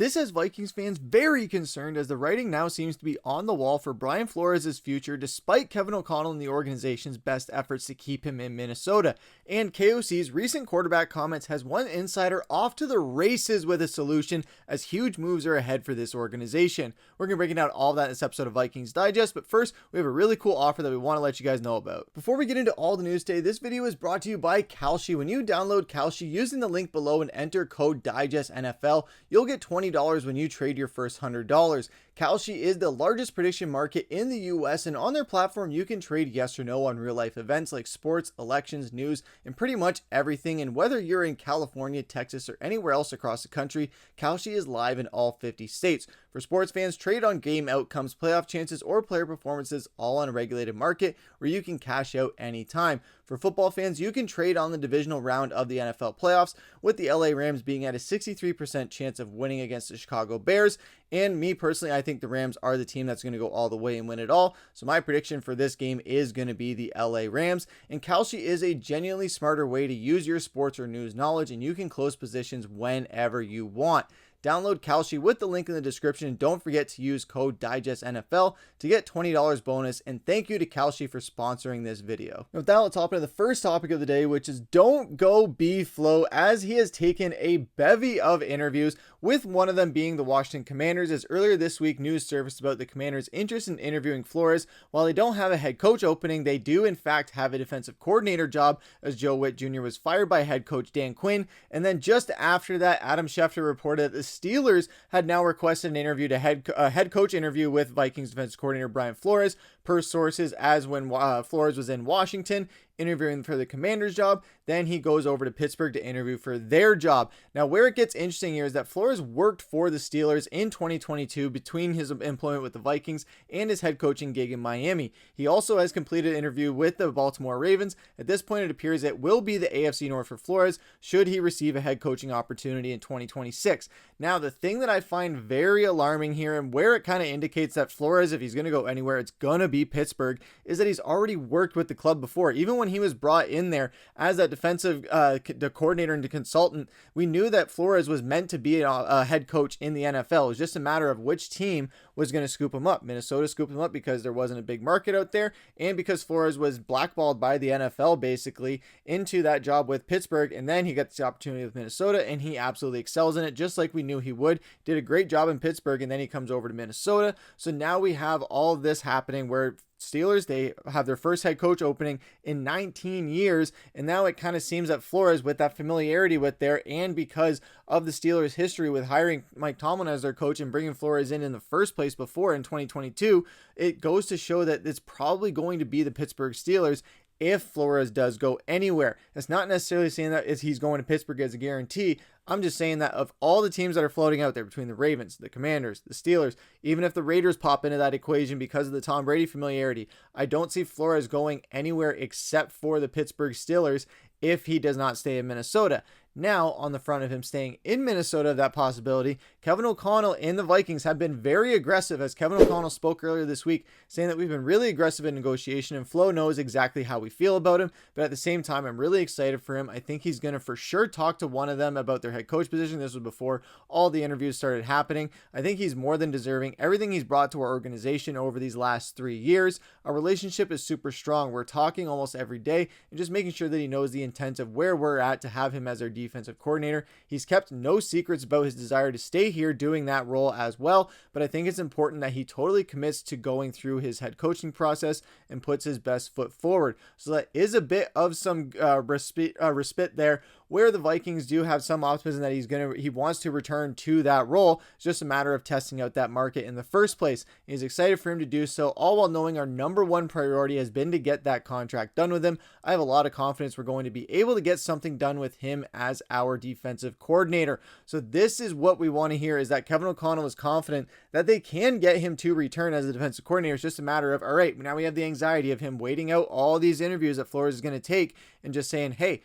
This has Vikings fans very concerned, as the writing now seems to be on the wall for Brian Flores' future, despite Kevin O'Connell and the organization's best efforts to keep him in Minnesota. And KOC's recent quarterback comments has one insider off to the races with a solution, as huge moves are ahead for this organization. We're going to be breaking down all of that in this episode of Vikings Digest, but first, we have a really cool offer that we want to let you guys know about. Before we get into all the news today, this video is brought to you by Kalshi. When you download Kalshi using the link below and enter code DIGESTNFL, you'll get $20 when you trade your first $100. Kalshi is the largest prediction market in the US, and on their platform you can trade yes or no on real life events like sports, elections, news, and pretty much everything. And whether you're in California, Texas, or anywhere else across the country, Kalshi is live in all 50 states. For sports fans, trade on game outcomes, playoff chances, or player performances, all on a regulated market where you can cash out anytime. For football fans, you can trade on the divisional round of the NFL playoffs, with the LA Rams being at a 63% chance of winning against the Chicago Bears. And me personally, I think the Rams are the team that's going to go all the way and win it all. So my prediction for this game is going to be the LA Rams. And Kalshi is a genuinely smarter way to use your sports or news knowledge, and you can close positions whenever you want. Download Kalshi with the link in the description, and don't forget to use code DIGESTNFL to get $20 bonus. And thank you to Kalshi for sponsoring this video. With that, let's hop into the first topic of the day, which is don't go B-Flo, as he has taken a bevy of interviews, with one of them being the Washington Commanders, as earlier this week news surfaced about the Commanders' interest in interviewing Flores. While they don't have a head coach opening, they do in fact have a defensive coordinator job, as Joe Witt Jr. was fired by head coach Dan Quinn. And then just after that, Adam Schefter reported that the Steelers had now requested an interview to head coach interview with Vikings defensive coordinator Brian Flores, per sources, as when Flores was in Washington interviewing for the Commanders job, then he goes over to Pittsburgh to interview for their job. Now, where it gets interesting here is that Flores worked for the Steelers in 2022 between his employment with the Vikings and his head coaching gig in Miami. He also has completed an interview with the Baltimore Ravens. At this point, it appears it will be the AFC North for Flores should he receive a head coaching opportunity in 2026. Now, the thing that I find very alarming here, and where it kind of indicates that Flores, if he's going to go anywhere, it's going to be Pittsburgh, is that he's already worked with the club before. Even when he was brought in there as that defensive the coordinator and the consultant, we knew that Flores was meant to be a head coach in the NFL. It was just a matter of which team was going to scoop him up. Minnesota scooped him up because there wasn't a big market out there, and because Flores was blackballed by the NFL basically into that job with Pittsburgh, and then he got the opportunity with Minnesota, and he absolutely excels in it, just like we knew he would. Did a great job in Pittsburgh, and then he comes over to Minnesota. So now we have all of this happening where Steelers, they have their first head coach opening in 19 years, and now it kind of seems that Flores, with that familiarity with there, and because of the Steelers' history with hiring Mike Tomlin as their coach and bringing Flores in the first place before in 2022, it goes to show that it's probably going to be the Pittsburgh Steelers if Flores does go anywhere. It's not necessarily saying that he's going to Pittsburgh as a guarantee. I'm just saying that of all the teams that are floating out there between the Ravens, the Commanders, the Steelers, even if the Raiders pop into that equation because of the Tom Brady familiarity, I don't see Flores going anywhere except for the Pittsburgh Steelers if he does not stay in Minnesota. Now, on the front of him staying in Minnesota, that possibility, Kevin O'Connell and the Vikings have been very aggressive, as Kevin O'Connell spoke earlier this week, saying that we've been really aggressive in negotiation, and Flo knows exactly how we feel about him. But at the same time, I'm really excited for him. I think he's going to for sure talk to one of them about their head coach position. This was before all the interviews started happening. I think he's more than deserving. Everything he's brought to our organization over these last 3 years, our relationship is super strong. We're talking almost every day and just making sure that he knows the intent of where we're at to have him as our defensive coordinator. He's kept no secrets about his desire to stay here doing that role as well, but I think it's important that he totally commits to going through his head coaching process and puts his best foot forward. So that is a bit of some respite there, where the Vikings do have some optimism that he wants to return to that role. It's just a matter of testing out that market in the first place. He's excited for him to do so, all while knowing our number one priority has been to get that contract done with him. I have a lot of confidence we're going to be able to get something done with him as our defensive coordinator. So this is what we want to hear, is that Kevin O'Connell is confident that they can get him to return as a defensive coordinator. It's just a matter of, all right, now we have the anxiety of him waiting out all these interviews that Flores is going to take and just saying, hey,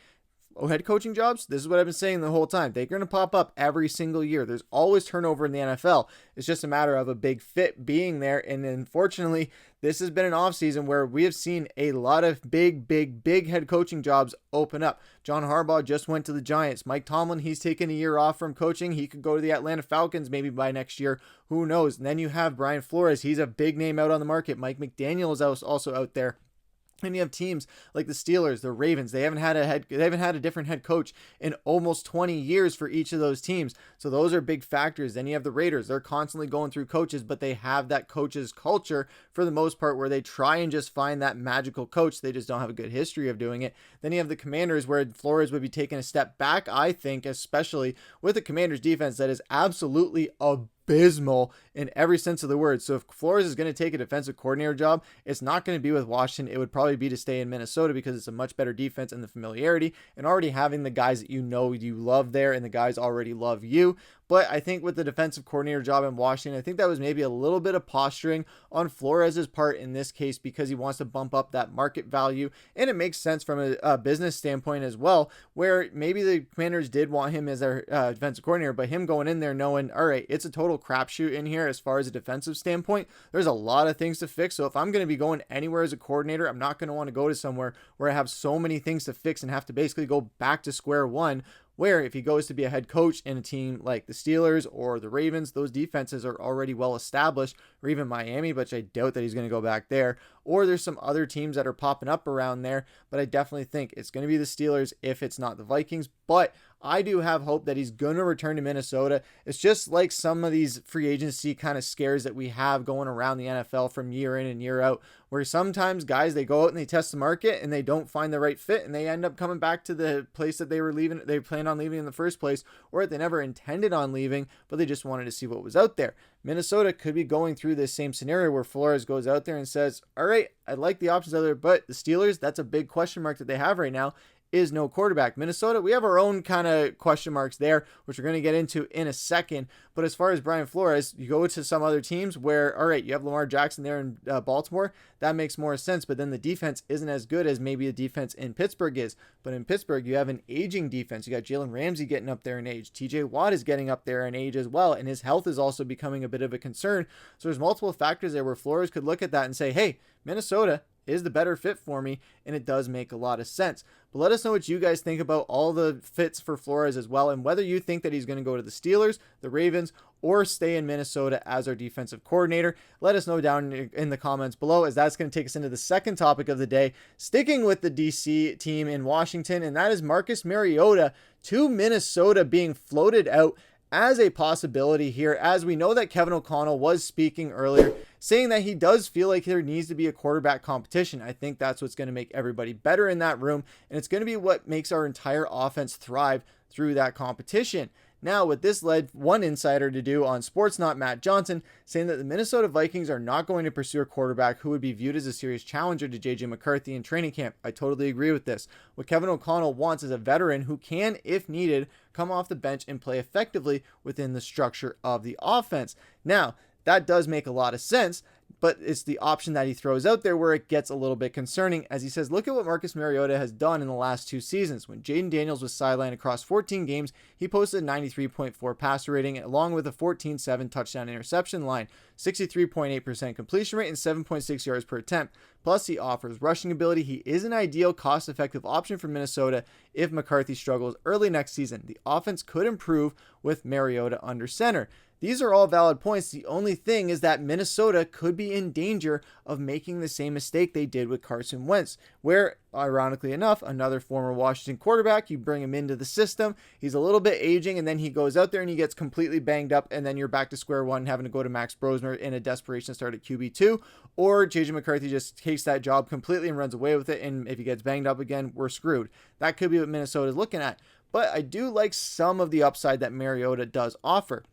head coaching jobs, this is what I've been saying the whole time. They're going to pop up every single year. There's always turnover in the NFL. It's just a matter of a big fit being there. And unfortunately, this has been an offseason where we have seen a lot of big head coaching jobs open up. John Harbaugh just went to the Giants. Mike Tomlin, he's taken a year off from coaching. He could go to the Atlanta Falcons maybe by next year. Who knows? And then you have Brian Flores. He's a big name out on the market. Mike McDaniel is also out there. And you have teams like the Steelers, the Ravens. They haven't had a different head coach in almost 20 years for each of those teams. So those are big factors. Then you have the Raiders. They're constantly going through coaches, but they have that coach's culture for the most part where they try and just find that magical coach. They just don't have a good history of doing it. Then you have the Commanders where Flores would be taking a step back, I think, especially with the Commanders defense that is absolutely abysmal in every sense of the word. So if Flores is going to take a defensive coordinator job, it's not going to be with Washington. It would probably be to stay in Minnesota because it's a much better defense and the familiarity and already having the guys that you love there and the guys already love you. But I think with the defensive coordinator job in Washington, I think that was maybe a little bit of posturing on Flores' part in this case because he wants to bump up that market value. And it makes sense from a business standpoint as well, where maybe the Commanders did want him as their defensive coordinator, but him going in there knowing, all right, it's a total crapshoot in here as far as a defensive standpoint. There's a lot of things to fix. So if I'm going to be going anywhere as a coordinator, I'm not going to want to go to somewhere where I have so many things to fix and have to basically go back to square one. Where if he goes to be a head coach in a team like the Steelers or the Ravens, those defenses are already well established, or even Miami, but I doubt that he's going to go back there. Or there's some other teams that are popping up around there, but I definitely think it's going to be the Steelers if it's not the Vikings. But I do have hope that he's going to return to Minnesota. It's just like some of these free agency kind of scares that we have going around the NFL from year in and year out, where sometimes guys, they go out and they test the market and they don't find the right fit and they end up coming back to the place that they planned on leaving in the first place, or they never intended on leaving, but they just wanted to see what was out there. Minnesota could be going through this same scenario where Flores goes out there and says, all right, I like the options out there, but the Steelers, that's a big question mark that they have right now, is no quarterback. Minnesota, we have our own kind of question marks there, which we're going to get into in a second. But as far as Brian Flores, you go to some other teams where, all right, you have Lamar Jackson there in Baltimore. That makes more sense. But then the defense isn't as good as maybe the defense in Pittsburgh is. But in Pittsburgh, you have an aging defense. You got Jalen Ramsey getting up there in age. TJ Watt is getting up there in age as well. And his health is also becoming a bit of a concern. So there's multiple factors there where Flores could look at that and say, hey, Minnesota is the better fit for me, and it does make a lot of sense. But let us know what you guys think about all the fits for Flores as well, and whether you think that he's going to go to the Steelers, the Ravens, or stay in Minnesota as our defensive coordinator. Let us know down in the comments below, as that's going to take us into the second topic of the day, sticking with the DC team in Washington, and that is Marcus Mariota to Minnesota being floated out as a possibility here, as we know that Kevin O'Connell was speaking earlier, saying that he does feel like there needs to be a quarterback competition. I think that's what's going to make everybody better in that room, and it's going to be what makes our entire offense thrive through that competition. Now, what this led one insider to do on Sportsnot, Matt Johnson, saying that the Minnesota Vikings are not going to pursue a quarterback who would be viewed as a serious challenger to JJ McCarthy in training camp. I totally agree with this. What Kevin O'Connell wants is a veteran who can, if needed, come off the bench and play effectively within the structure of the offense. Now, that does make a lot of sense, but it's the option that he throws out there where it gets a little bit concerning, as he says, look at what Marcus Mariota has done in the last 2 seasons. When Jaden Daniels was sidelined across 14 games, he posted a 93.4 passer rating along with a 14-7 touchdown interception line, 63.8% completion rate, and 7.6 yards per attempt. Plus, he offers rushing ability. He is an ideal cost-effective option for Minnesota if McCarthy struggles early next season. The offense could improve with Mariota under center. These are all valid points. The only thing is that Minnesota could be in danger of making the same mistake they did with Carson Wentz, where, ironically enough, another former Washington quarterback, you bring him into the system, he's a little bit aging, and then he goes out there and he gets completely banged up, and then you're back to square one, having to go to Max Brosmer in a desperation to start at QB2, or JJ McCarthy just takes that job completely and runs away with it, and if he gets banged up again, we're screwed. That could be what Minnesota is looking at. But I do like some of the upside that Mariota does offer.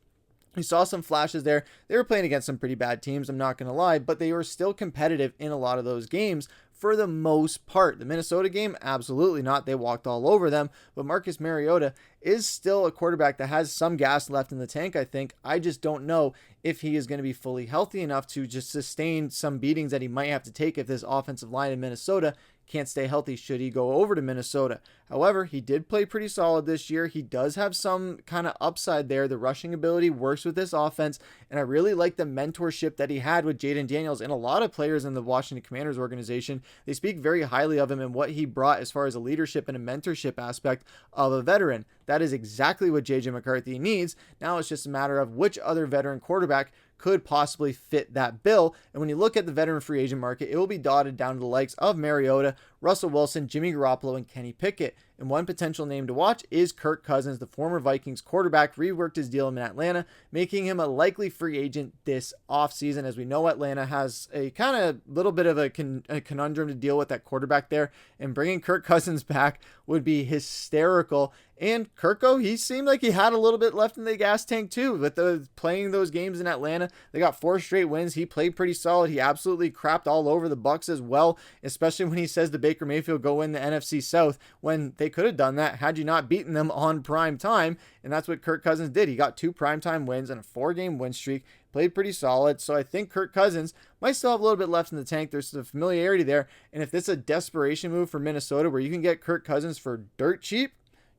We saw some flashes there. They were playing against some pretty bad teams, I'm not going to lie, but they were still competitive in a lot of those games for the most part. The Minnesota game, absolutely not. They walked all over them, but Marcus Mariota is still a quarterback that has some gas left in the tank, I think. I just don't know if he is going to be fully healthy enough to just sustain some beatings that he might have to take if this offensive line in Minnesota can't stay healthy should he go over to Minnesota. However, he did play pretty solid this year. He does have some kind of upside there. The rushing ability works with this offense, and I really like the mentorship that he had with Jaden Daniels, and a lot of players in the Washington Commanders organization, they speak very highly of him and what he brought as far as a leadership and a mentorship aspect of a veteran. That is exactly what JJ McCarthy needs. Now it's just a matter of which other veteran quarterback could possibly fit that bill. And when you look at the veteran free agent market, it will be dotted down to the likes of Mariota, Russell Wilson, Jimmy Garoppolo, and Kenny Pickett. And one potential name to watch is Kirk Cousins, the former Vikings quarterback, reworked his deal in Atlanta, making him a likely free agent this offseason. As we know, Atlanta has a kind of little bit of a conundrum to deal with at quarterback there, and bringing Kirk Cousins back would be hysterical. And Kirko, he seemed like he had a little bit left in the gas tank too. With playing those games in Atlanta, they got 4 straight wins. He played pretty solid. He absolutely crapped all over the Bucs as well, especially when he says to Baker Mayfield, go win the NFC South, when they could have done that had you not beaten them on prime time. And that's what Kirk Cousins did. He got 2 primetime wins and a 4-game win streak. Played pretty solid. So I think Kirk Cousins might still have a little bit left in the tank. There's some familiarity there. And if this is a desperation move for Minnesota where you can get Kirk Cousins for dirt cheap,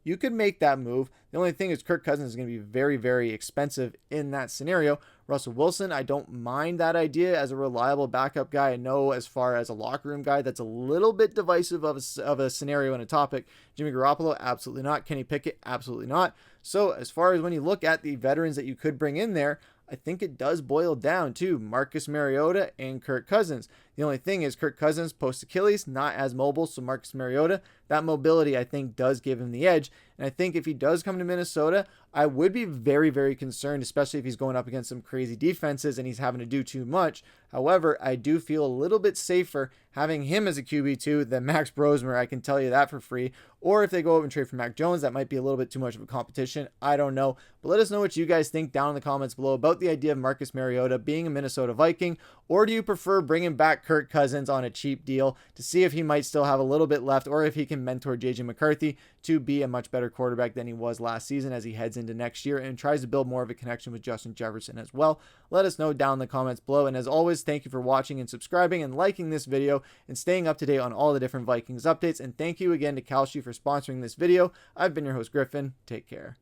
you could make that move. The only thing is Kirk Cousins is going to be very, very expensive in that scenario. Russell Wilson, I don't mind that idea as a reliable backup guy. I know as far as a locker room guy, that's a little bit divisive of a scenario and a topic. Jimmy Garoppolo, absolutely not. Kenny Pickett, absolutely not. So as far as when you look at the veterans that you could bring in there, I think it does boil down to Marcus Mariota and Kirk Cousins. The only thing is Kirk Cousins post-Achilles, not as mobile, so Marcus Mariota, that mobility I think does give him the edge. And I think if he does come to Minnesota, I would be very, very concerned, especially if he's going up against some crazy defenses and he's having to do too much. However, I do feel a little bit safer having him as a QB2 than Max Brosmer. I can tell you that for free. Or if they go up and trade for Mac Jones, that might be a little bit too much of a competition. I don't know. But let us know what you guys think down in the comments below about the idea of Marcus Mariota being a Minnesota Viking. Or do you prefer bringing back Kirk Cousins on a cheap deal to see if he might still have a little bit left, or if he can mentor JJ McCarthy to be a much better quarterback than he was last season as he heads into next year and tries to build more of a connection with Justin Jefferson as well? Let us know down in the comments below. And as always, thank you for watching and subscribing and liking this video and staying up to date on all the different Vikings updates. And thank you again to Kalshi for sponsoring this video. I've been your host, Griffin. Take care.